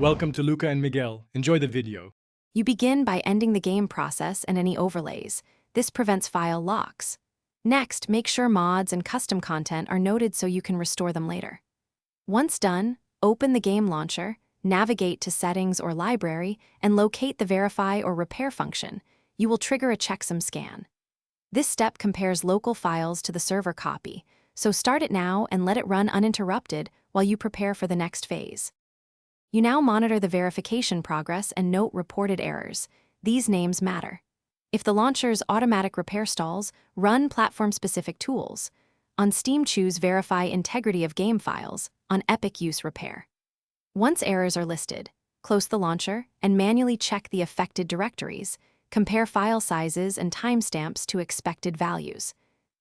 Welcome to Luca and Miguel. Enjoy the video. You begin by ending the game process and any overlays. This prevents file locks. Next, make sure mods and custom content are noted so you can restore them later. Once done, open the game launcher, navigate to Settings or Library, and locate the Verify or Repair function. You will trigger a checksum scan. This step compares local files to the server copy, so start it now and let it run uninterrupted while you prepare for the next phase. You now monitor the verification progress and note reported errors. These names matter. If the launcher's automatic repair stalls, run platform-specific tools. On Steam, choose Verify Integrity of Game Files. On Epic, use Repair. Once errors are listed, close the launcher and manually check the affected directories. Compare file sizes and timestamps to expected values.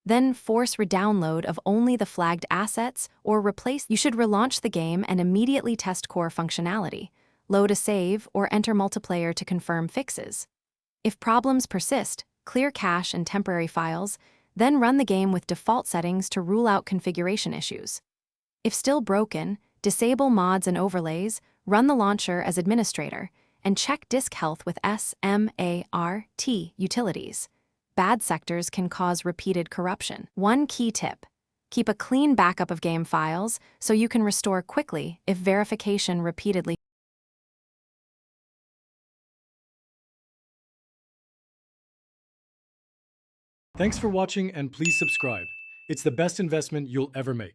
Then force redownload of only the flagged assets or replace. You should relaunch the game and immediately test core functionality. Load a save or enter multiplayer to confirm fixes. If problems persist, clear cache and temporary files, then run the game with default settings to rule out configuration issues. If still broken, disable mods and overlays, run the launcher as administrator, and check disk health with SMART utilities. Bad sectors can cause repeated corruption. One key tip: keep a clean backup of game files so you can restore quickly if verification repeatedly. Thanks for watching and please subscribe. It's the best investment you'll ever make.